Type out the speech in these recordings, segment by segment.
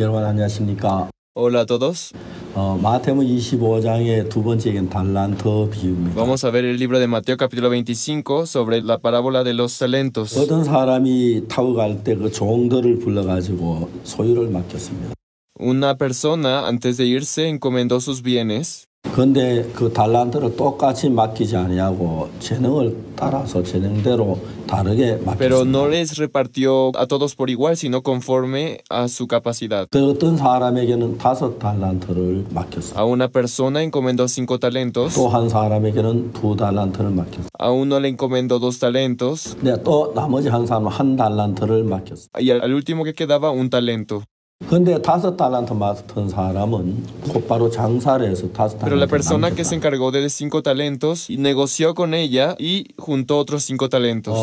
여러분 안녕하십니까? Hola a todos. 마태복음 25장의 두 번째 얘기는 달란트 비유입니다. Vamos a ver el libro de Mateo capítulo 25 sobre la parábola de los talentos. 어떤 사람이 타고 갈 때 그 종들을 불러가지고 소유를 맡겼습니다. Una persona antes de irse encomendó sus bienes, 그런데 그 달란트를 똑같이 맡기지 아니하고 재능을 따라서 재능대로 다르게 pero 맡겼습니다. no les repartió a todos por igual, sino conforme a su capacidad. 그 어떤 사람에게는 5달란트를 맡겼습니다. A una persona encomendó 5 talentos, 또 한 사람에게는 2달란트를 맡겼습니다. a uno le encomendó 2 talentos, 네, 또 나머지 한 사람은 1달란트를 맡겼습니다. y al último que quedaba 1 talento. 그런데 5달란트 맡은 사람은 곧바로 장사를 해서 5달란트 Pero la persona que se encargó de 5 talentos negoció con ella y juntó otros 5 talentos.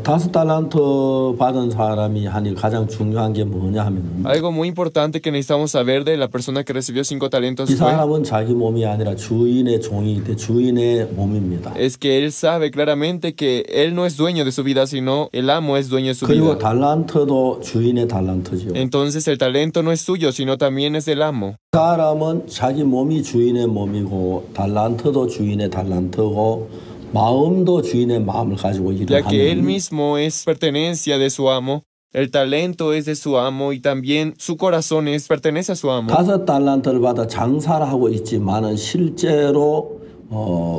5달란트 받은 사람이 하니 가장 중요한 게 뭐냐 하면 Algo muy importante que necesitamos saber de la persona que recibió 5 talentos 이 fue, 사람은 자기 몸이 아니라 주인의 종이기 때문에 주인의 몸입니다. es que él sabe claramente que él no es dueño de su vida, sino el amo es dueño de su 그리고 vida. 달란트도 주인의 달란트죠. Entonces el talento no es suyo, sino también es del amo. 그 사람은 자기 몸이 주인의 몸이고 달란트도 주인의 달란트고 마음도 주인의 마음을 가지고 일을 Ya que él 하는 mismo es pertenencia de su amo, el talento es de su amo y también su corazón pertenece a su amo. 5달란트를 받아 장사를 하고 있지만은 실제로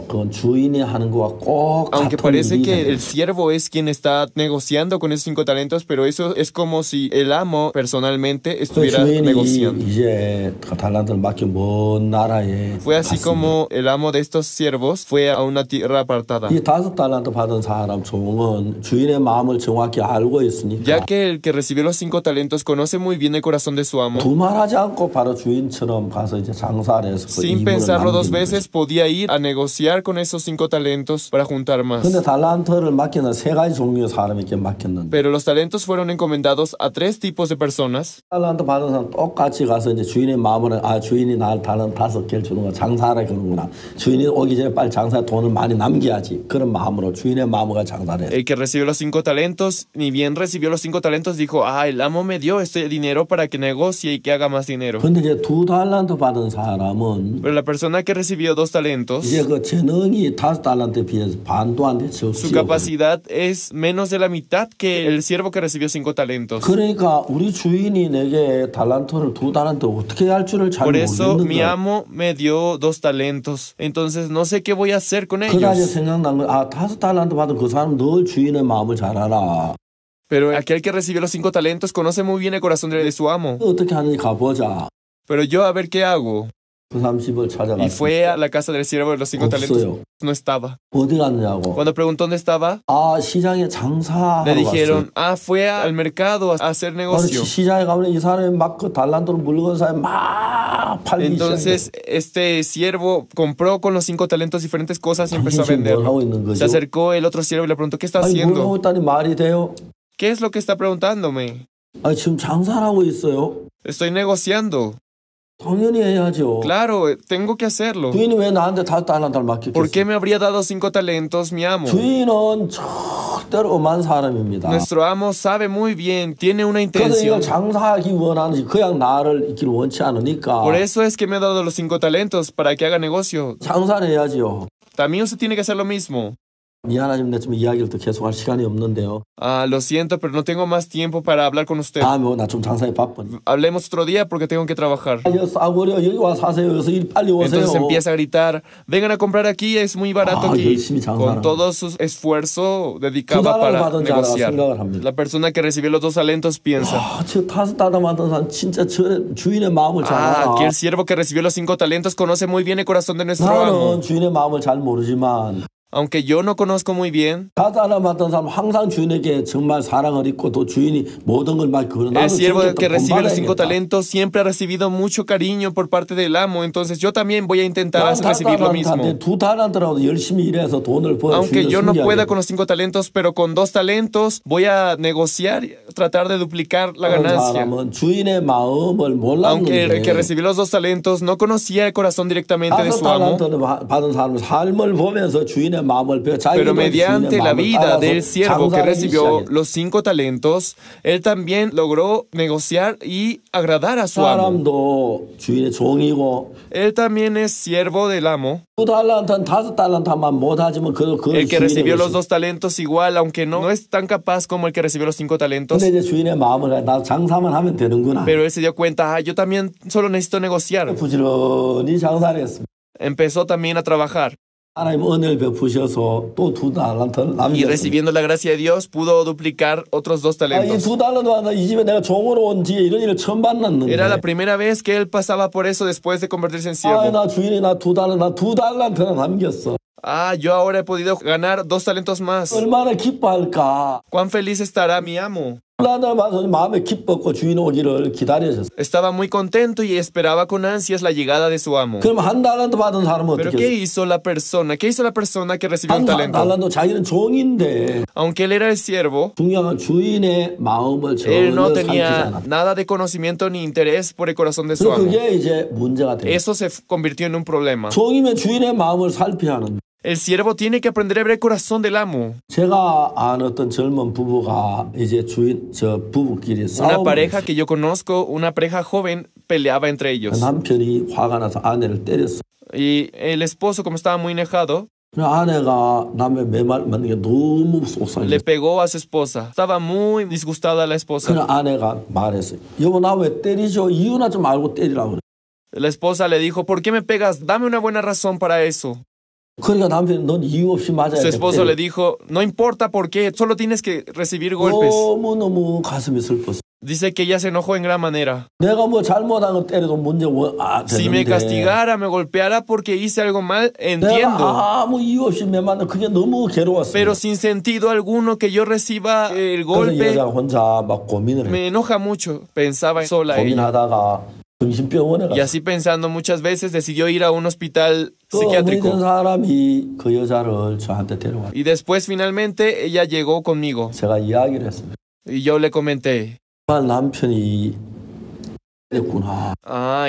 그건 주인이 하는 거와 꼭 Aunque 같은 parece 일이 que el siervo es quien está negociando con esos 5 talentos, pero eso es como si el amo personalmente 그 estuviera 주인이 negociando. 이제 그 달란트를 맡겨 먼 나라에 Fue así 갔습니다. como el amo de estos siervos fue a una tierra apartada. 이 5달란트 받은 사람 종은 주인의 마음을 정확히 알고 있으니까 Ya que el que recibió los 5 talentos conoce muy bien el corazón de su amo, 두말하지 않고 바로 주인처럼 가서 이제 장사를 해서 그 sin 이익을 pensarlo 2 남기는 veces, podía ir a negociar con esos 5 talentos para juntar más. 근데 달란트를 맡기는 3가지 종류의 사람에게 맡겼는데 Pero los talentos fueron encomendados a 3 tipos de personas. 달란트 받은 사람 똑같이 가서 이제 주인의 마음을 주인이 날 달란트 5개를 주는구나 장사를 그러는구나 주인이 오기 전에 빨리 장사에 돈을 많이 남겨야지 그런 마음으로 주인의 마음으로 장사를 해요. El que recibió los 5 talentos, ni bien recibió los 5 talentos, dijo, el amo me dio este dinero para que negocie y que haga más dinero. 근데 이제 2달란트 받은 사람은 Pero la persona que recibió 2 talentos, 이제 그 재능이 5달란트에 비해서 반도 안 돼. su capacidad es menos de la mitad que el siervo que recibió 5 talentos. 그러니까 우리 주인이 내게 달란트를 2달란트 어떻게 할 줄을 잘 Por eso mi 모르겠는데 amo me dio 2 talentos. Entonces no sé qué voy a hacer con 그다음에 ellos. 생각난 거 5달란트 받은 그 사람 늘 주인의 마음을 잘 알아. Pero aquel que recibió los 5 talentos conoce muy bien el corazón de su amo. 어떻게 하는지 가보자. Pero yo a ver qué hago. 그 사람 집을 Y 찾아갔어. fue a la casa del siervo de los 5 talentos. 없어요. No estaba. 어디 갔냐고. Cuando preguntó dónde estaba, 시장에 장사하러 le 갔어요. dijeron, fue al mercado a hacer negocio. 시장에 가면 이 사람이 막 그 달란트로 물건 사면 막 팔기 Entonces 시작해. este siervo compró con los 5 talentos diferentes cosas y empezó a 당신 지금 뭘 하고 venderlo. 있는 거죠? Se acercó el otro siervo y le preguntó, ¿qué está 아니 뭘 하고 haciendo? 있다니 말이 돼요? ¿Qué es lo que está preguntándome? 아니 지금 장사를 하고 있어요. Estoy negociando. 당연히 해야죠. Claro, tengo que hacerlo. 주인이 왜 나한테 5달란트를 맡겼겠어요? ¿Por qué me habría dado 5 talentos mi amo? 주인은 절대로 엄한 사람입니다. Nuestro amo sabe muy bien, tiene una 그래서 이걸 intención. 장사하기 원하는지 그냥 나를 있기를 원치 않으니까 Por eso es que me ha dado los 5 talentos, para que haga negocio. 장사를 해야지요. También usted tiene que hacer lo mismo. 미안하지만 내 지금 이야기를 또 계속할 시간이 없는데요. Lo siento, pero no tengo más tiempo para hablar con usted. 다음에 나 좀 장사에 바쁘니. Hablemos otro día porque tengo que trabajar. 싸구려 여기 와 사세요. 여기서 일 빨리 오세요. Entonces empieza a gritar, vengan a comprar aquí, es muy barato aquí. 열심히 장사하는 Con todo su esfuerzo dedicaba 두 달을 para 받은 자라 negociar. 생각을 합니다. La persona que recibió los 2 talentos piensa, 저 5달러 받은 사람 진짜 저 주인의 마음을 잘 알아. aquel siervo que recibió los 5 talentos conoce muy bien el corazón de nuestro amo. 나는 주인의 마음을 잘 모르지만 Aunque yo no conozco muy bien, 5달러 받은 사람 항상 주인에게 정말 사랑을 입고 또 주인이 모든 걸 막 그런 el siervo que recibe los 5 talentos siempre ha recibido mucho cariño por parte del amo. Entonces yo también voy a intentar recibir lo mismo. 2달러라도 열심히 일해서 돈을 벌어 Aunque yo no pueda con los 5 talentos, pero con 2 talentos voy a negociar y tratar de duplicar la ganancia. 주인의 마음을 Aunque el que 몰랐는데 recibió los 2 talentos no conocía el corazón directamente de su amo, 5달러를 받은 사람은 삶을 보면서 주인의 마음을 배워 Pero 자기도 mediante 주인의 la 마음을 vida 따라서 del siervo que 장사하기 recibió 시작했어요. los 5 talentos, él también logró negociar y agradar a su amo. 사람도 주인의 종이고 Él también es siervo del amo. 2달란트는 5달란트만 못하지만 그걸 El que 주인의 recibió los 것이. 2 talentos igual, aunque no es tan capaz como el que recibió los 5 talentos. 근데 이제 주인의 마음을 나 장사만 하면 되는구나. Pero él se dio cuenta, yo también solo necesito negociar. 부지런히 장사를 했습니다. Empezó también a trabajar. 하나님 은혜를 베푸셔서 또 2달란트를 Y 남겼습니다. recibiendo la gracia de Dios, pudo duplicar otros 2 이 talentos. 2달란트 이 집에 내가 종으로 온 뒤에 이런 일을 처음 만났는데. Era la primera vez que él pasaba por eso después de convertirse en siervo. 나 주인이 나 2달란트나 남겼어. Yo ahora he podido ganar 2 talentos más. 얼마나 기뻐할까. Cuán feliz estará mi amo. 2달란트를 받아서 마음에 기뻤고 주인 오기를 기다리셨어. Estaba muy contento y esperaba con ansias la llegada de su amo. 그럼 1달란트 받은 사람은 Pero 어떻게 ¿qué 했어? hizo la persona? ¿Qué hizo la persona que recibió un talento? 1달란트 자기는 종인데 Aunque él era el siervo, 중요한 건 주인의 마음을 él no 전혀 살피지 tenía 않았다. nada de conocimiento ni interés por el corazón de su 그래서 amo. 그게 이제 문제가 돼. Eso se convirtió en un problema. 종이면 주인의 마음을 살펴야 하는데 El siervo tiene que aprender a ver el corazón del amo. 제가 아는 어떤 젊은 부부가 이제 부부끼리 Una 싸우고 pareja que yo conozco, una pareja joven, peleaba entre ellos. 남편이 화가 나서 아내를 때렸어. Y el esposo, como estaba muy enojado, 아내가 남의 매말 맞는 게 너무 le 속상했어. pegó a su esposa. Estaba muy disgustada la esposa. 그냥 아내가 말했어요. 여보 나 왜 때리죠? 이유나 좀 알고 때리라고 그래. La esposa le dijo, ¿por qué me pegas? Dame una buena razón para eso. 그러니까 남편이 넌 이유 없이 맞아야 Su 돼. esposo le dijo, no importa por qué, solo tienes que recibir golpes. 너무너무 가슴이 슬펐어. Dice que ella se enojó en gran manera. 내가 뭐 잘못한 거 때려도 문제 Si me 되는데 castigara, me golpeara porque hice algo mal, 내가 entiendo. 아무 이유 없이 매 맞는 그게 너무 괴로웠어. Pero sin sentido alguno que yo reciba el 그래서 golpe, 여자가 혼자 막 고민을 해. me enoja mucho. Pensaba sola ella. 고민하다가 정신병원에 Y 갔어. así pensando muchas veces, decidió ir a un hospital 그 어머니 된 psiquiátrico. 사람이 그 여자를 저한테 데려왔어. Y después finalmente ella llegó conmigo. 제가 이야기를 했습니다. Y yo le comenté, 정말 남편이 했구나.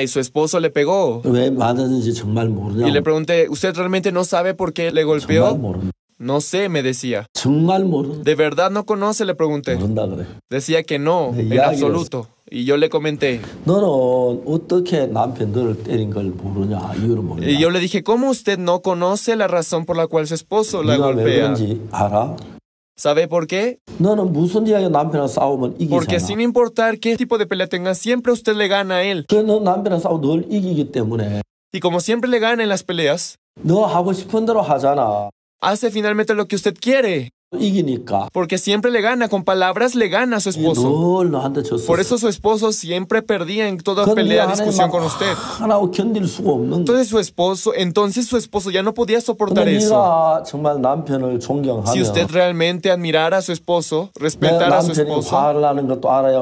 y su esposo le pegó. 왜 맞았는지 정말 모르냐. Y le pregunté, ¿usted realmente no sabe por qué le 정말 golpeó? 모른다. No sé, me decía. 정말 모른다. ¿De verdad no conoce? Le pregunté. 모른다 그래. Decía que no, 네, en 이야기를 absoluto. Y yo le comenté. 너는 어떻게 남편 너를 때린 걸 모르냐. 이유를 모르냐. Y yo le dije, ¿cómo usted no conoce la razón por la cual su esposo la 네가 왜 golpea? 그런지 알아? ¿Sabe por qué? 너는 무슨 이야기 남편이랑 싸우면 Porque 이기잖아. sin importar qué tipo de pelea tenga, siempre usted le gana a él. 그래 너 남편이랑 싸우면 늘 이기기 때문에 Y como siempre le gana en las peleas, 너 하고 싶은 대로 하잖아. hace finalmente lo que usted quiere. 이기니까. Porque siempre le gana, con palabras le gana a su esposo. 늘 너한테 졌어. Por eso su esposo siempre perdía en toda pelea, discusión con usted. 하나 견딜 수가 없는 거야. Entonces su esposo ya no podía soportar 근데 eso. 네가 정말 남편을 Si 존경하면 usted realmente admirara a su esposo, 내 respetara a su 남편이 esposo, 화를 나는 것도 알아야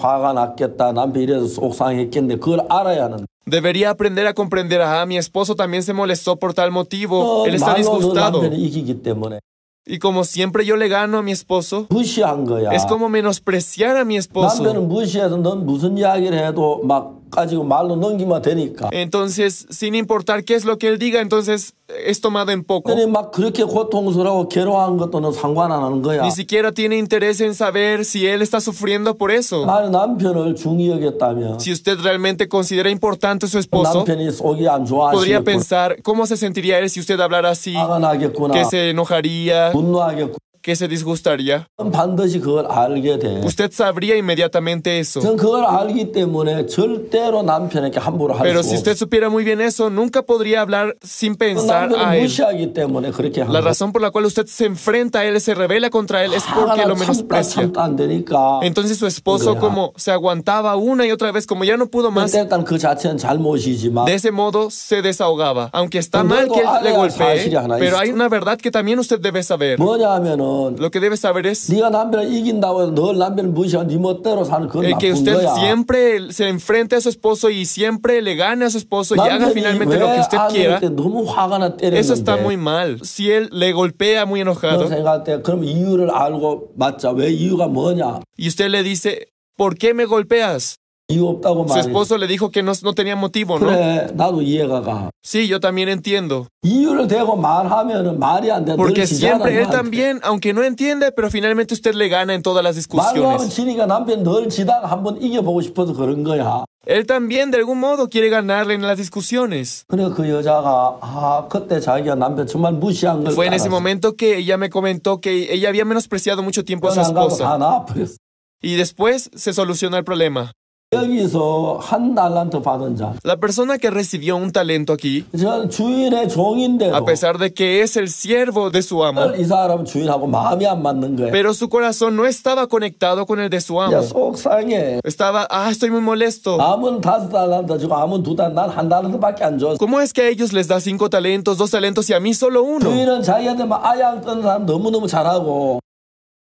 화가 났겠다. 남편이 이래서 속상했겠는데 그걸 알아야 하는. debería aprender a comprender, mi esposo también se molestó por tal motivo, él está 말로 너 disgustado. 남편이 이기기 때문에 Y como siempre yo le gano a mi esposo, 무시한 거야. es como menospreciar a mi esposo. 남편은 무시해서 넌 무슨 이야기를 해도 막 가지고 말로 넘기면 되니까. Entonces, sin importar qué es lo que él diga, entonces es tomado en poco. 근데 막 그렇게 고통스러워 괴로워한 것도 넌 상관 안 하는 거야. Ni siquiera tiene interés en saber si él está sufriendo por eso. 나는 남편을 중히 여겼다면 Si usted realmente considera importante a su esposo, 남편이 속이 안 podría 좋아하시겠구나. pensar cómo se sentiría él si usted hablara así, 화가 나겠구나. que se enojaría, 분노하겠구나. que se disgustaría. 반드시 그걸 알게 돼. Usted sabría inmediatamente eso. 전 그걸 알기 때문에 절대로 남편에게 함부로 할 Pero 수 si 없어. usted supiera muy bien eso, nunca podría hablar sin pensar a 남편을 él. 무시하기 때문에 그렇게 하는 La 거야. razón por la cual usted se enfrenta a él, se revela contra él, es porque lo menosprecia. 참다 안 되니까. Entonces su esposo, 그거야. como se aguantaba una y otra vez, como ya no pudo más, 일단 그 자체는 잘못이지만 de ese modo se desahogaba. Aunque está mal que él le golpee, pero hay una verdad que también usted debe saber. 뭐냐면은 Lo que debe saber es 네가 남편을 이긴다고 해서 늘 남편을 무시하고 네 멋대로 사는 그건 el que 나쁜 usted 거야. siempre se enfrente a su esposo y siempre le gane a su esposo y haga 남편이 finalmente 왜 lo que usted quiera. 아내한테 너무 화가 나 Eso está 때렸는데 muy mal. Si él le golpea muy 너 enojado 생각할 때 그럼 이유를 알고 맞자. 왜 이유가 뭐냐? y usted le dice, ¿por qué me golpeas? 이유 없다고 Su 말해. esposo le dijo que no tenía motivo, ¿no? 그래, 나도 이해가 가. Sí, yo también entiendo. 이유를 대고 말하면은 말이 안 돼. 늘 Porque 지잖아, siempre él 너한테. también, aunque no entiende, pero finalmente usted le gana en todas las 말로 하면 discusiones. 지니까 남편 늘 지다가 한번 이겨보고 싶어서 그런 거야. Él también de algún modo quiere ganarle en las discusiones. 그래 그 여자가 그때 자기가 남편 정말 무시한 걸 Fue en ese 알았어. momento que ella me comentó que ella había menospreciado mucho tiempo a su 안 가고 esposa. 다 나와버렸어. Y después se solucionó el problema. 여기서 한 달란트 받은 자. La persona que recibió un talento aquí, 저 주인의 종인데도 a pesar de que es el siervo de su amo, 이 사람 주인하고 마음이 안 맞는 거야. pero su corazón no estaba conectado con el de su 야 amo. 속상해. Estaba, estoy muy molesto. 남은 5달란트 주고 남은 2달 난 한 달란트밖에 안 줘. ¿Cómo es que a ellos les da 5 talentos, 2 talentos y a mí solo uno? 주인은 자기한테 막 아양 떠는 사람 너무너무 잘하고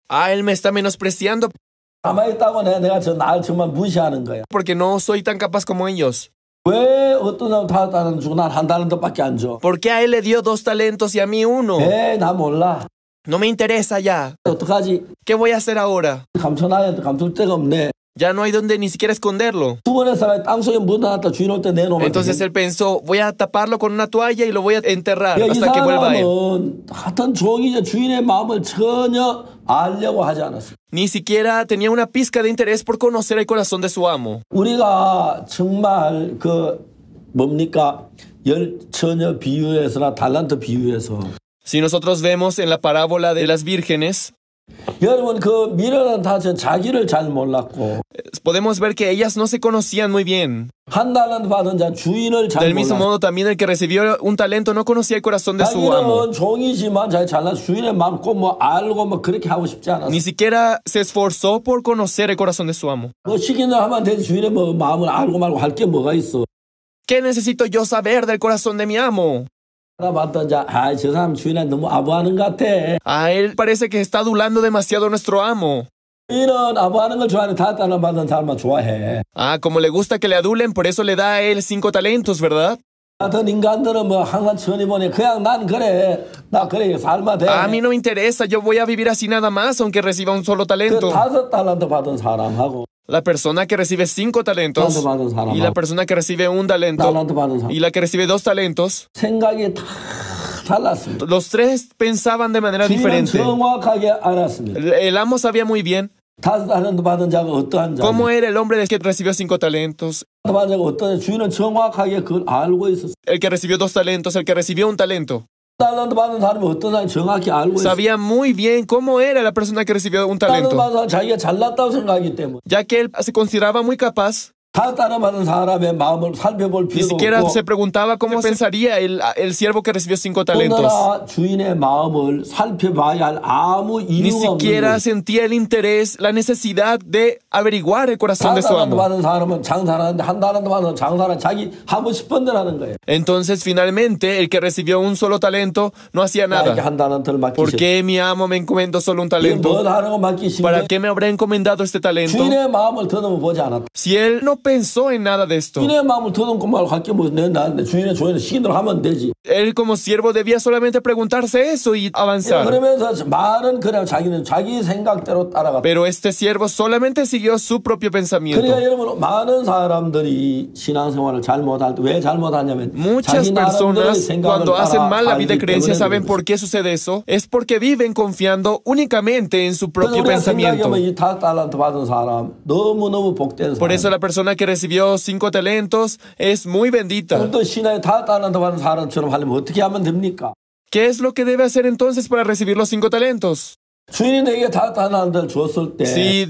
Él me está menospreciando 가만히 있다고 내가 날 정말 무시하는 거야. porque no soy tan capaz como ellos. 왜 어떤 사람 5달란트 주고 난 한 달란트밖에 안 줘? ¿Por qué a él le dio 2 talentos y a mí uno? 나 몰라. No me interesa ya. 어떡하지? ¿Qué voy a hacer ahora? 감춰놔야 돼. 감출 데가 없네. Ya no hay donde ni siquiera esconderlo. 수건의 사람이 땅속에 묻어놨다 주인 올 때 내놓으면 Entonces él pensó, voy a taparlo con una toalla y lo voy a enterrar 이 hasta que vuelva él. 사람은 하여튼 종이자 주인의 마음을 전혀 알려고 하지 않았어. Ni siquiera tenía una pizca de interés por conocer el corazón de su amo. 우리가 정말 뭡니까? 처녀 비유에서나 달란트 비유에서 Si nosotros vemos en la parábola de las vírgenes, 여러분 미련한 다전 자기를 잘 몰랐고 podemos ver que ellas no se conocían muy bien. 한 달란트 받은 자 주인을 잘 Del mismo 몰랐어. modo, también el que recibió un talento no conocía el corazón de su amo. 자기는 종이지만 자기 잘나서 주인의 마음 꼭 알고 그렇게 하고 싶지 않았어. Ni siquiera se esforzó por conocer el corazón de su amo. 시키는 대로 하면 되지 주인의 마음을 알고 말고 할 게 뭐가 있어. ¿Qué necesito yo saber del corazón de mi amo? 하나 봤던 자, 저 사람 주인한테 너무 아부하는 것 같아. A él parece que está adulando demasiado a nuestro amo. 주인은 아부하는 걸 좋아하는 5달란트 받은 사람만 좋아해. Como le gusta que le adulen, por eso le da a él 5 talentos, ¿verdad? 같은 인간들은 항상 천이 보니 그냥 난 그래. 나 그래 살마 돼. A mí no me interesa, yo voy a vivir así nada más, aunque reciba un solo talento. 5달란트 받은 사람하고 La persona que recibe 5 talentos y la persona que recibe un talento 달란트 받은 사람 y la que recibe 2 talentos, 생각이 다 달랐습니다. los tres pensaban de manera 주인은 diferente. 정확하게 알았습니다. El amo sabía muy bien 5달란트 받은 자가 어떠한 자인지. cómo era el hombre que recibió 5 talentos, 받은 자가 어떤 주인은 정확하게 그걸 알고 있었어요. el que recibió 2 talentos, el que recibió un talento. 달란트 받은 사람이 어떤 사람인지 정확히 알고 있어요. Sabía muy bien cómo era la persona que recibió un 달란트 talento, 받은 사람 자기가 잘났다고 생각하기 때문에 ya que él se consideraba muy capaz. 5달란트 받은 사람의 마음을 살펴볼 Ni 필요도 siquiera 없고 se preguntaba cómo pensaría el siervo que recibió 5 talentos. 오늘아 주인의 마음을 살펴봐야 할 아무 Ni 이유가 없는 siquiera 거예요. sentía el interés, la necesidad de averiguar el corazón de su 5달란트 amo. 받은 사람은 장사하는데 한 달란트 받은 장사는 자기 하고 싶은 대로 하는 거예요. Entonces, finalmente, el que recibió un solo talento no hacía 나에게 nada. 한 달란트를 ¿Por 맡기셨어. qué mi amo me encomendó solo un 이게 talento? 뭘 하라고 맡기신 ¿Para 게 qué me habrá encomendado este talento? 주인의 마음을 더듬어 보지 않았다. Si él no pensó en nada de esto, 주인의 마음을 더듬고 말고 할게 뭐 나는데 주인의 시킨 대로 하면 되지. él como siervo debía solamente preguntarse eso y avanzar. 그러면서 말은 그냥 자기는 자기 생각대로 따라갔다. Pero este siervo solamente siguió su propio pensamiento. 그러니까 여러분 많은 사람들이 신앙생활을 잘못할 때 왜 잘못하냐면 Muchas 자기 나름대로의 personas 생각을 cuando hacen mal la vida de 살기 creencia 때문에 saben 그런 por qué sucede eso. Es porque viven confiando únicamente en su propio 우리가 pensamiento. 생각하면 이 5달란트 받은 사람 너무너무 복된 Por eso 사람. la persona que recibió 5 talentos es muy bendita. 또 신앙에 5달란트 받은 사람처럼 하려면 어떻게 하면 됩니까? ¿Qué es lo que debe hacer entonces para recibir los 5 talentos? 주인이 내게 5달란트를 줬을 때 Si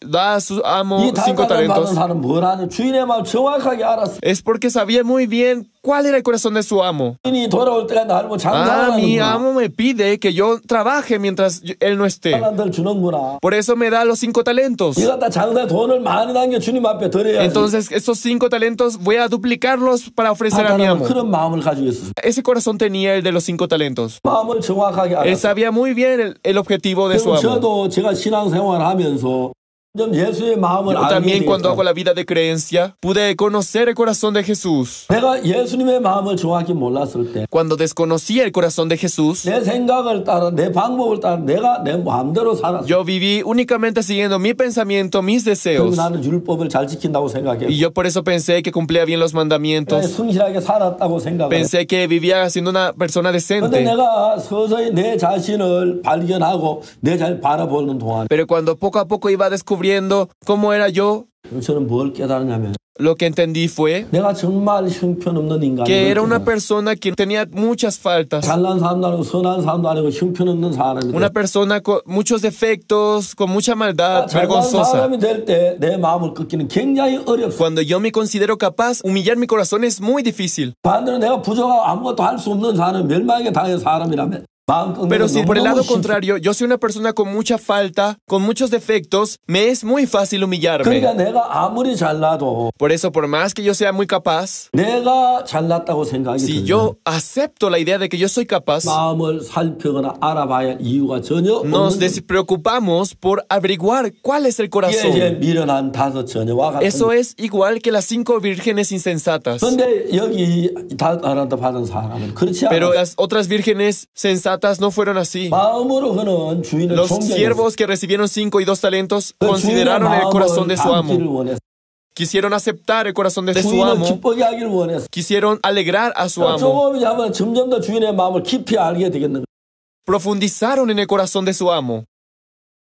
da a su amo 이 5 5달란트 받은 talentos, 사람은 뭘 하냐? 주인의 마음 정확하게 알았어. es porque sabía muy bien cuál era el corazón de su amo. 주인이 돌아올 때가 날 뭐 Mi 장사하는구나. amo me pide que yo trabaje mientras él no esté. 달란트를 주는구나. Por eso me da los 5 talentos. 이거 다 장사에 돈을 많이 남겨 주님 앞에 드려야지. Entonces, esos 5 talentos voy a duplicarlos para ofrecer a mi amo. 그런 마음을 가지고 있었어. Ese corazón tenía el de los 5 talentos. 마음을 정확하게 Él 알았어. sabía muy bien el objetivo de su amo. 저도 제가 신앙생활을 하면서 좀 예수의 마음을 Yo 알게 también cuando hago 되겠다. la vida de creencia, pude conocer el corazón de Jesús. 내가 예수님의 마음을 정확히 몰랐을 때 Cuando desconocía el corazón de Jesús, 내 생각을 따라 내 방법을 따라 내가 내 마음대로 살았어. yo viví únicamente siguiendo mi pensamiento, mis 그리고 deseos. 나는 율법을 잘 지킨다고 생각했어. Y yo por eso pensé que cumplía bien los mandamientos. 성실하게 살았다고 생각했어. Pensé que vivía siendo una persona 근데 decente. 내가 서서히 내 자신을 발견하고 내 자신을 바라보는 동안 Pero cuando poco a poco iba descubriendo cómo era yo, 저는 뭘 깨달았냐면 lo que entendí fue 내가 정말 형편없는 인간이었구나. que era una persona que tenía muchas faltas. 잘난 사람도 아니고 선한 사람도 아니고 형편없는 사람이다. Una persona con muchos defectos, con mucha maldad, 잘난 vergonzosa. 사람이 될 때 내 마음을 꺾기는 굉장히 어렵어. Cuando yo me considero capaz, humillar mi corazón es muy difícil. 반대로 내가 부족하고 아무것도 할 수 없는 사람, 멸망에 당한 사람이라면 마음 꺾는 Pero 건 si por el lado 너무너무 쉽- contrario, yo soy una persona con mucha falta, con muchos defectos, me es muy fácil humillarme. 그러니까 내가 아무리 잘나도 Por eso, por más que yo sea muy capaz, 내가 잘났다고 생각이 si 들면 yo acepto la idea de que yo soy capaz, 마음을 살펴거나 알아봐야 할 이유가 전혀 nos 없는 despreocupamos por averiguar cuál es el 이게 이제 corazón. 미련한 다섯 처녀와 같은. Eso es igual que las 5 vírgenes insensatas. 그런데 여기 다른데 받은 사람은 그렇지 Pero 않아. las otras vírgenes sensatas no fueron así. 마음으로 그는 주인을 Los 존경했어. siervos que recibieron 5 y 2 talentos 그 주인의 consideraron el corazón 마음을 de su 담기를 amo. 원했어. Quisieron aceptar el corazón de su 주인을 amo. 기쁘게 하기를 원했어. Quisieron alegrar a su amo. 조금 하면 점점 더 주인의 마음을 깊이 알게 되겠는 Profundizaron en el corazón de su amo.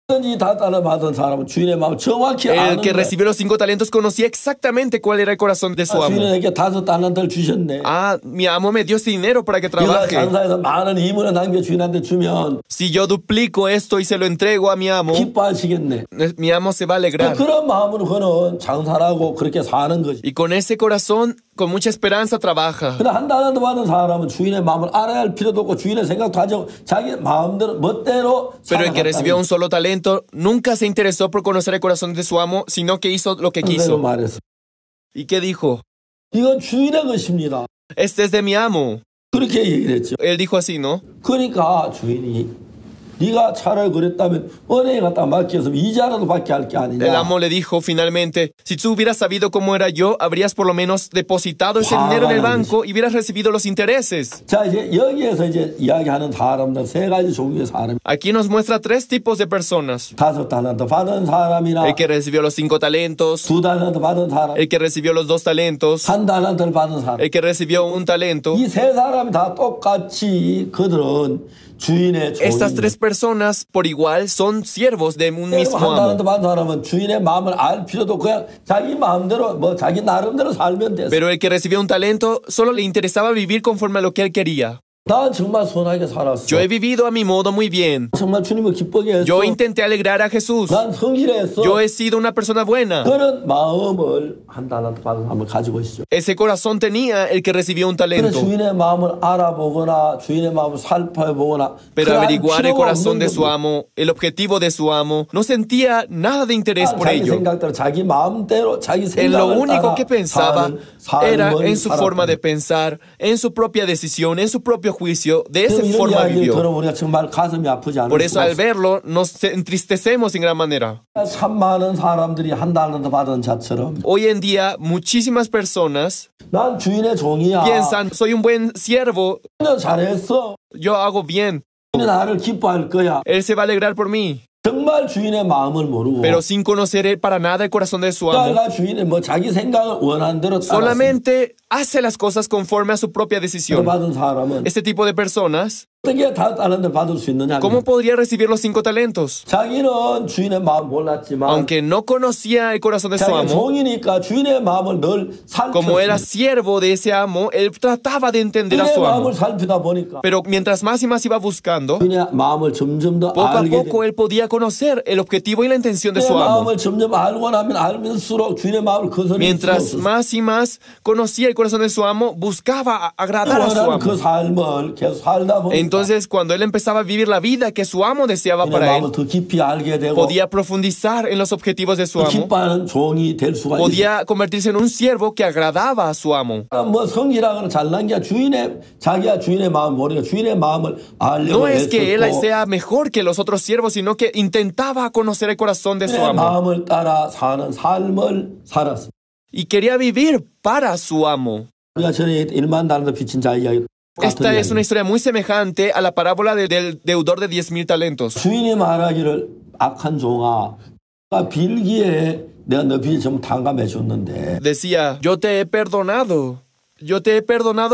거든지 다 따라 받은 사람은 주인의 마음을 정확히 El 아는 que 거야. recibió los 5 talentos conocía exactamente cuál era el corazón de su amo. 주인에게 다섯 달란트를 주셨네. Ah, mi amo me dio ese dinero para que 내가 trabaje. 장사해서 많은 이문을 남겨 주인한테 주면 Si yo duplico esto y se lo entrego a mi amo, 기뻐하시겠네. mi amo se va a alegrar. 그런 마음으로 그는 장사하고 그렇게 사는 거지. Y con ese corazón, con mucha esperanza, trabaja. 근데 한 달란트 받은 사람은 주인의 마음을 알아야 할 필요도 없고 주인의 생각도 하지 않고 자기 마음대로 멋대로 Pero el que recibió 살아갔다는 un solo talento nunca se interesó por conocer el corazón de su amo, sino que hizo lo que 그대로 quiso. 말했어. ¿Y qué dijo? 이건 주인의 것입니다. Este es de mi amo. 그렇게 얘기를 했죠. Él dijo así, ¿no? 그러니까 주인이 네가 차라리 그랬다면 은행에 갖다 맡겨서 이자라도 받게 할 게 El 아니냐. amo le dijo finalmente, si tú hubieras sabido cómo era yo, habrías por lo menos depositado ese dinero en el banco y hubieras recibido los intereses. 자 이제 여기에서 이제 이야기하는 사람들 세 가지 종류의 사람. Aquí nos muestra 3 tipos de personas. 다섯 달란트 받은 사람이나 El que recibió los 5 talentos, 두 달란트 받은 사람, el que recibió los 2 talentos, 한 달란트를 받은 사람. el que recibió un talento. 이 세 사람이 다 똑같이 그들은 주인의 Estas 종입니다. 3 personas por igual son siervos de un 한 mismo amo. 달란트 받은 사람은 주인의 마음을 알 필요도 그냥 자기 마음대로 뭐 자기 나름대로 살면 됐어. Pero el que recibió un talento solo le interesaba vivir conforme a lo que él quería. 난 정말 선하게 살았어. Yo he vivido a mi modo muy bien. 정말 주님을 기쁘게 했어. Yo intenté alegrar a Jesús. 난 성실했어. Yo he sido una persona buena. 그런 마음을 한 달란트 받은 사람을 가지고 있죠. Ese corazón tenía el que recibió un 그래서 talento. 주인의 마음을 알아보거나 주인의 마음을 살펴보거나 Pero 그러한 averiguar el 필요가 corazón 없는 de su 겁니다. amo, el objetivo de su amo, no sentía nada de interés por 자기 ello. 생각대로 자기 마음대로 자기 En lo 생각을 único 따라 que pensaba 사는 era 삶을 en su forma de 살았다. pensar, en su propia decisión, en su propio juicio. De esa 이런 forma 이야기를 vivió. 들으면 우리가 정말 가슴이 아프지 않을 Por eso 수가 al 없어요. verlo nos entristecemos en gran manera. 참 많은 사람들이 한 달란트 받은 자처럼 Hoy en día muchísimas personas 난 주인의 종이야. piensan, soy un buen siervo, 너 잘했어. yo hago bien, 주인이 나를 기뻐할 거야. él se va a alegrar por mí. 정말 주인의 마음을 모르고 Pero sin conocer para nada el corazón de su amo, 딸과 주인의 뭐 자기 생각을 원하는 대로 따랐어. solamente hace las cosas conforme a su propia decisión. 받은 사람은 Este tipo de personas, 어떻게 다 달란트를 받을 수 있느냐? ¿cómo podría recibir los 5 talentos? 자기는 주인의 마음 몰랐지만 Aunque no conocía el corazón de su 자기가 amo, 종이니까 주인의 마음을 늘 como era 살폈어. siervo de ese amo, él trataba de entender a 주인의 su amo. 마음을 살피다 보니까 Pero mientras más y más iba buscando, 주인의 마음을 점점 더 poco a 알게 poco 돼. él podía conocer el objetivo y la intención de 주인의 su amo. 마음을 점점 알고 나면 알면수록 주인의 마음을 거스르는 Mientras más y más conocía el corazón de su amo, buscaba agradar a su 원하는 그 amo. 삶을 계속 살다 보니까 Entonces, cuando él empezaba a vivir la vida que su amo deseaba 주인의 para él, 마음을 더 깊이 알게 되고 podía profundizar en los objetivos de su 더 amo, 기뻐하는 종이 될 수가 있어요. podía convertirse en un siervo que agradaba a su amo. 뭐 성질하거나 잘난 게 자기가 주인의 마음 모르니까 주인의 마음을 알려고 No es que él 애썼고 sea mejor que los otros siervos, sino que intentaba conocer el corazón de su 주인의 amo 마음을 따라 사는 삶을 살았습니다. y quería vivir para su amo. 우리가 전에 1만 달러 빚진 자 이야기 Esta es una historia muy semejante a la parábola del deudor de 10,000 talentos. 주인이 말하기를 악한 종아 빌기에 내가 너 빚을 좀 탕감해 줬는데 Decía, yo te he perdonado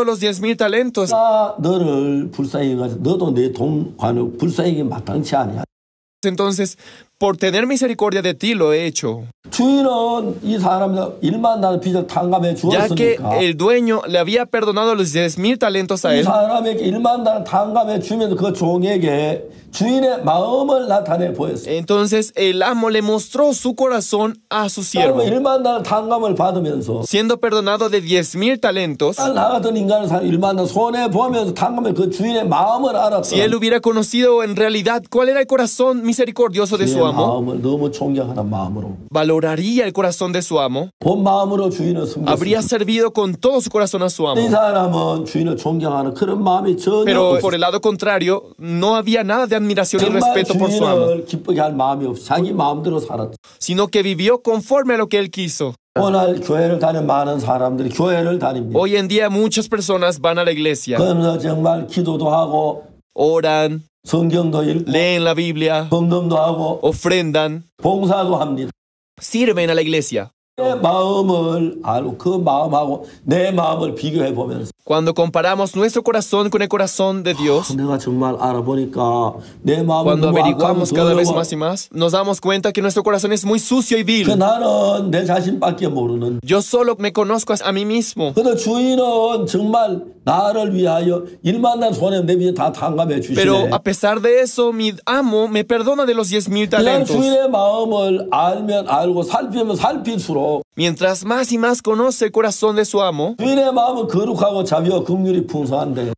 los 10,000 talentos. 나 너를 불쌍히 여겨서 너도 내 돈 관을 불쌍히 마땅치 아니야. Entonces, por tener misericordia de ti lo he hecho. 주인은 이 사람이 1만 달러 빚을 탕감해 Ya que 주었으니까 el dueño le había perdonado los 10,000 talentos a 이 él, 사람에게 1만 달러 탕감해 주면서 그 종에게 주인의 마음을 나타내 보였어요. entonces el amo le mostró su corazón a su siervo. 1만 달러 탕감을 받으면서 Siendo perdonado de 10,000 talentos, 나 같은 인간을 1만 달러 손해 보면서 탕감해 그 주인의 마음을 si él 알았어. hubiera conocido en realidad cuál era el corazón misericordioso de su 주인의 amo, 마음을 너무 존경하는 마음으로 valoraría el corazón de su amo, 본 마음으로 주인을 habría 섬겼습니다. servido con todo su corazón a su 이 amo. 사람은 주인을 존경하는 그런 마음이 전혀 Pero 없어요. por el lado contrario, no había nada de admiración y 정말 respeto por su amo, 주인을 기쁘게 할 마음이 없어. 자기 마음대로 살았죠. sino que vivió conforme a lo que él quiso. 오늘 교회를 다니는 많은 사람들이 교회를 다닙니다. Hoy en día muchas personas van a la iglesia, 그러면서 정말 기도도 하고 oran, 성경도 읽고 leen la Biblia, 헌금도 하고 ofrendan, 봉사도 합니다. sirven a la iglesia. 내 마음을 알고 그 마음하고 내 마음을 비교해 보면서 Cuando comparamos nuestro corazón con el corazón de Dios, 내가 정말 알아보니까 내 마음은 cuando 너무 악하고 averiguamos cada vez 더러워. más y más, nos damos cuenta que nuestro corazón es muy sucio y 그 vil. 나는 내 자신밖에 모르는 Yo solo me conozco a mí mismo. 그래도 주인은 정말 나를 위하여 1만 달 손에 내 빚을 다 탕감해 Pero 주시네. a pesar de eso, mi amo me perdona de los 10,000 그냥 talentos. 주인의 마음을 알면 알고 살피면 살필수록 Mientras más y más conoce el corazón de su amo, 주인의 마음은 거룩하고 자비와 긍휼이 풍성한데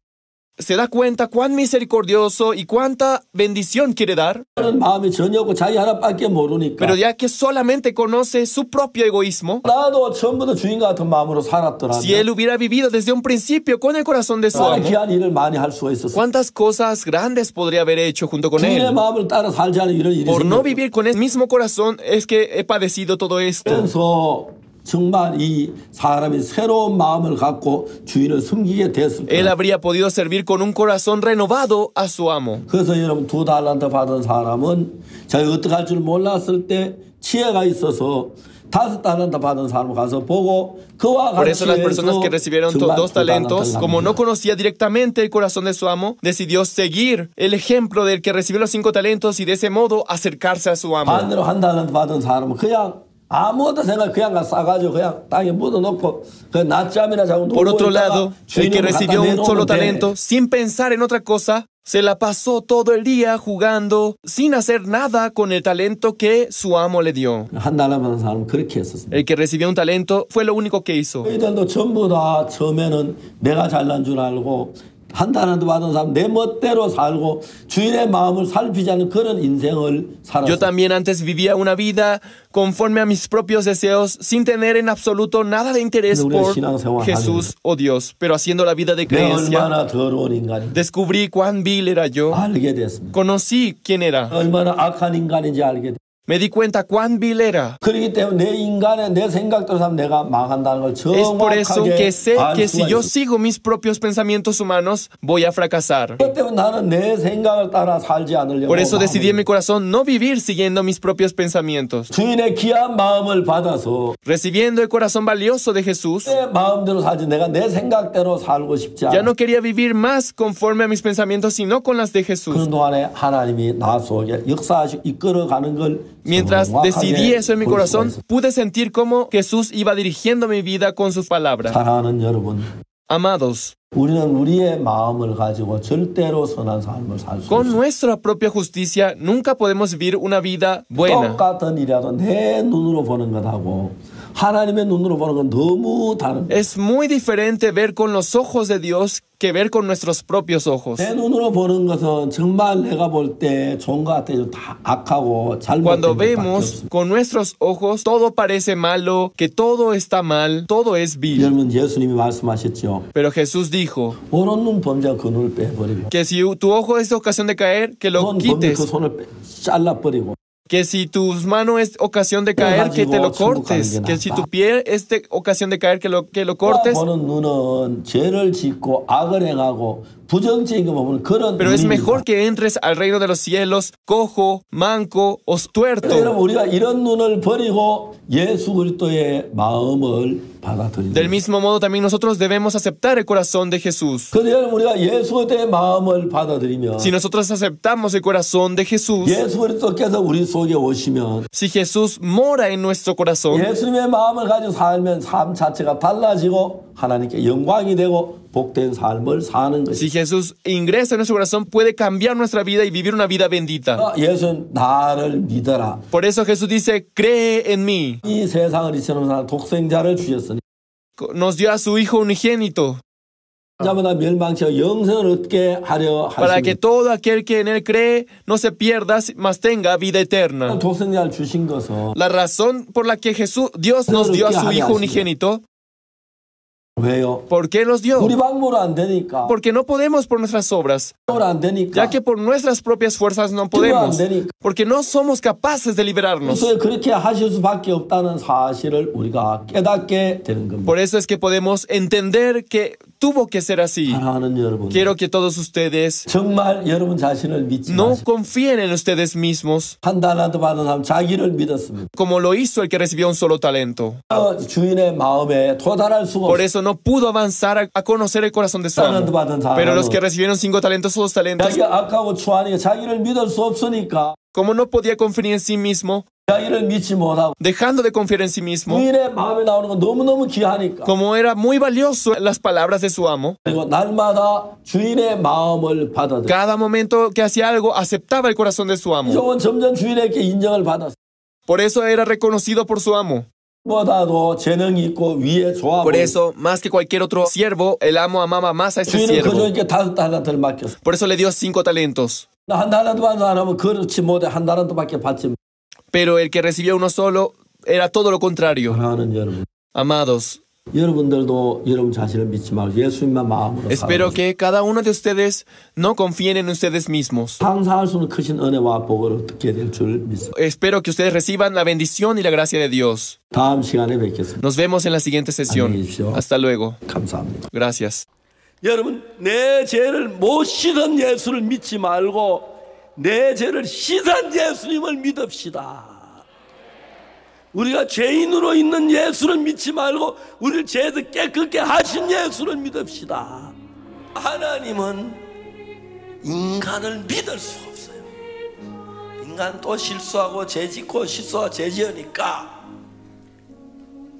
se da cuenta cuán misericordioso y cuánta bendición quiere dar. 그런 마음이 전혀 없고 자기 하나밖에 모르니까 Pero ya que solamente conoce su propio egoísmo, 나도 처음부터 주인 같은 마음으로 살았더라면 si él hubiera vivido desde un principio con el corazón de su 얼마나 amo, 귀한 일을 많이 할 수가 있었어. ¿cuántas cosas grandes podría haber hecho junto con 주인의 él? 마음을 따라 살지 않은 이런 일이 Por no 생겼어. vivir con el mismo corazón es que he padecido todo esto. 그래서 정말 이 사람이 새로운 마음을 갖고 주인을 섬기게 됐을 Él 거예요. habría podido servir con un corazón renovado a su amo. 그래서 여러분 2달란트 받은 사람은 자기 어떻게 할 줄 몰랐을 때 지혜가 있어서 5달란트 받은 사람을 가서 보고 그와 Por 같이 eso las personas 해서 que recibieron 정말 2 talentos, 달란트를 como no 남깁니다. conocía directamente el corazón de su amo, decidió seguir el ejemplo del que recibió los 5 talentos y de ese modo acercarse a su amo. 반대로 1달란트 받은 사람은 그냥 아무것도 생각 그냥 싸가지고 그냥 땅에 묻어놓고 그 낮잠이나 자고 Por 놀고 otro 있다가 lado, el que 주인을 갖다 recibió un 내놓으면 solo 돼. talento, sin pensar en otra cosa, se la pasó todo el día jugando, sin hacer nada con el talento que su amo le dio. 1달란트 받은 사람은 그렇게 했었습니다. El que recibió un talento fue lo único que hizo. 저희들도 전부 다 처음에는 내가 잘난 줄 알고 1달란트 받은 사람 내 멋대로 살고 주인의 마음을 살피지 않는 그런 인생을 Yo 살았어요. también antes vivía una vida conforme a mis propios deseos, sin tener en absoluto nada de interés Pero por 신앙생활 Jesús o Dios, pero haciendo la vida de 내가 creencia, 얼마나 더러운 인간인지 descubrí cuán vil era yo, 알게 됐습니다. conocí quién era, 얼마나 악한 인간인지 알게 됐습니다. me di cuenta cuán vil era. 그렇기 때문에 내 인간의 내 생각대로 살면 내가 망한다는 걸 Es por eso que 정확하게 sé 알 que si 수가 yo 있어요. sigo mis propios pensamientos humanos, voy a fracasar. 그렇기 때문에 나는 내 생각을 따라 살지 않으려고 Por eso decidí en mi 마음을 corazón no vivir siguiendo mis propios pensamientos. 주인의 귀한 마음을 받아서 Recibiendo el corazón valioso de Jesús, 내 마음대로 살지 내가 내 생각대로 살고 싶지 ya 않아. no quería vivir más conforme a mis pensamientos, sino con las de Jesús. 그런 동안에 하나님이 나 속에 역사하시고 이끌어가는 걸 Mientras 정확하게 decidí eso en mi 볼 수가 corazón, 있어요. pude sentir cómo Jesús iba dirigiendo mi vida con sus palabras. 사랑하는 여러분, Amados, 우리는 우리의 마음을 가지고 절대로 선한 삶을 살 수 con 없어요. nuestra propia justicia nunca podemos vivir una vida buena. 똑같은 일이라도 내 눈으로 보는 것하고 하나님의 눈으로 보는 건 너무 다릅니다. Es muy diferente ver con los ojos de Dios que ver con nuestros propios ojos. 내 눈으로 보는 것은 정말 내가 볼 때 좋은 것 같아요. 다 악하고 Cuando 잘못된 것밖에 vemos 없습니다. con nuestros ojos, todo parece malo, que todo está mal, todo es vil. 여러분 예수님이 말씀하셨죠. Pero Jesús dijo 오른눈 범죄가 그 눈을 빼버리고 que si tu ojo es ocasión de caer, que lo 손 범죄 그 quites. 손을 잘라버리고 Que si tu mano es ocasión de caer, que te lo cortes. Que si tu pie es ocasión de caer, que lo cortes. 보는 눈은 죄를 짓고 악을 행하고 부정적인 거 보면 그런 Pero es 눈입니다. mejor que entres al reino de los cielos cojo, manco o tuerto. 여러분 우리가 이런 눈을 버리고 예수 그리스도의 마음을 받아들이는 Del mismo modo también nosotros debemos aceptar el corazón de Jesús. 그런데 여러분 우리가 예수 그리스도의 마음을 받아들이면 Si nosotros aceptamos el corazón de Jesús, 예수 그리스도께서 우리 속에 오시면 si Jesús mora en nuestro corazón, 예수님의 마음을 가지고 살면 삶 자체가 달라지고 하나님께 영광이 되고 복된 삶을 사는 것입니다. si Jesús ingresa en nuestro corazón, puede cambiar nuestra vida y vivir una vida bendita. 예수는 나를 믿어라. Por eso Jesús dice, cree en mí. 이 세상을 이처럼 사는 독생자를 주셨으니 Nos dio a su Hijo unigénito, 자마다 멸망치어 영생을 얻게 하려 para que 하시니 todo aquel que en él cree no se pierda, mas tenga vida eterna. 독생자를 주신 것은 La razón por la que Dios nos dio a su Hijo unigénito, 왜요? ¿por qué los dio? 우리 방법으로 안 되니까. Porque no podemos por nuestras obras, 방법으로 안 되니까. ya que por nuestras propias fuerzas no 안 podemos, 되니까. porque no somos capaces de liberarnos. 그래서 그렇게 하실 수밖에 없다는 사실을 우리가 깨닫게 되는 겁니다. Por eso es que podemos entender que tuvo que ser así. 사랑하는 여러분, Quiero que todos ustedes 정말 여러분 자신을 믿지 no 마시고 confíen en ustedes mismos, 한 달란트 받은 사람 자기를 믿었습니다. como lo hizo el que recibió un solo talento. 주인의 마음에 도달할 수가 Por 없어요. eso no pudo avanzar a conocer el corazón de su talento amo. 받은 사람은 Pero los que recibieron 5 talentos o 2 talentos, 자기가 악하고 추하니까 자기를 믿을 수 없으니까 como no podía confiar en sí mismo, 자기를 믿지 못하고 dejando de confiar en sí mismo, 주인의 마음에 나오는 건 너무너무 귀하니까 como era muy valioso las palabras de su amo, 그리고 날마다 주인의 마음을 받아들여 cada momento que hacía algo aceptaba el corazón de su amo. 이종은 점점 주인에게 인정을 받았어. Por eso era reconocido por su amo. 보다도 재능이 있고 위에 좋아 Por 보이고 eso, más que cualquier otro siervo, el amo amaba más a este 주인은 siervo. 그저에게 5달란트를 맡겼어. Por eso le dio 5 talentos. 한 달란트 받은 사람은 그렇지 못해 한 달란트밖에 받지 못. Pero el que recibió uno solo era todo lo contrario. 사랑하는 여러분, Amados, 여러분들도 여러분 자신을 믿지 말고 예수님만 마음으로 espero 살아보세요. que cada uno de ustedes no confíen en ustedes mismos. 상상할 수 없는 크신 은혜와 복을 얻게 될 줄 믿습니다. Espero que ustedes reciban la bendición y la gracia de Dios. 다음 시간에 뵙겠습니다. Nos vemos en la siguiente sesión. 안녕히 계십시오. Hasta luego. 감사합니다. Gracias. 여러분 내 죄를 못 씻은 예수를 믿지 말고 내 죄를 씻은 예수님을 믿읍시다. 우리가 죄인으로 있는 예수를 믿지 말고 우리를 죄에서 깨끗게 하신 예수를 믿읍시다. 하나님은 인간을 믿을 수가 없어요. 인간 또 실수하고 죄짓고 실수하고 죄지으니까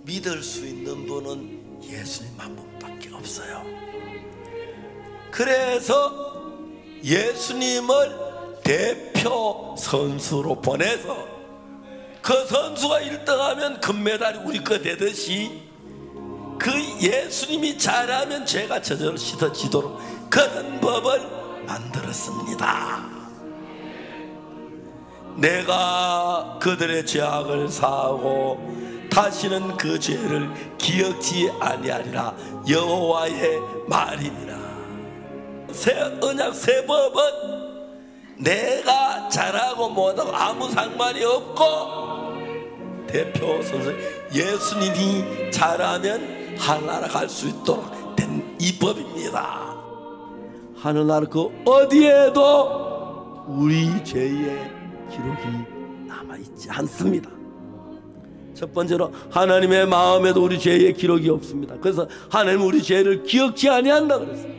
믿을 수 있는 분은 예수님 한 분밖에 없어요. 그래서 예수님을 대표 선수로 보내서 그 선수가 1등하면 금메달이 우리 거 되듯이 그 예수님이 잘하면 죄가 저절로 씻어지도록 그런 법을 만들었습니다. 내가 그들의 죄악을 사하고 다시는 그 죄를 기억지 아니하리라 여호와의 말이니라. 새 언약 새 법은 내가 잘하고 못하고 아무 상관이 없고 대표 선수 예수님이 잘하면 하늘나라 갈 수 있도록 된 이 법입니다. 하늘나라 그 어디에도 우리 죄의 기록이 남아있지 않습니다. 첫 번째로 하나님의 마음에도 우리 죄의 기록이 없습니다. 그래서 하나님 우리 죄를 기억지 아니한다 그랬어요.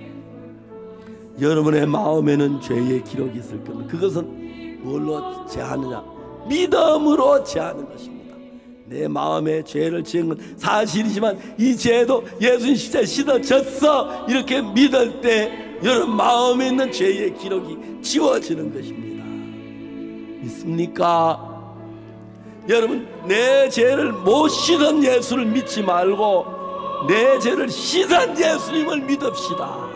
여러분의 마음에는 죄의 기록이 있을 겁니다. 그것은 뭘로 제하느냐? 믿음으로 제하는 것입니다. 내 마음에 죄를 지은 건 사실이지만 이 죄도 예수님 십자가에 씻어졌어 이렇게 믿을 때 여러분 마음에 있는 죄의 기록이 지워지는 것입니다. 믿습니까? 여러분, 내 죄를 못 씻은 예수를 믿지 말고 내 죄를 씻은 예수님을 믿읍시다.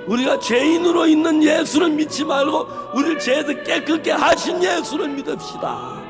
우리가 죄인으로 있는 예수를 믿지 말고 우리를 죄에서 깨끗게 하신 예수를 믿읍시다.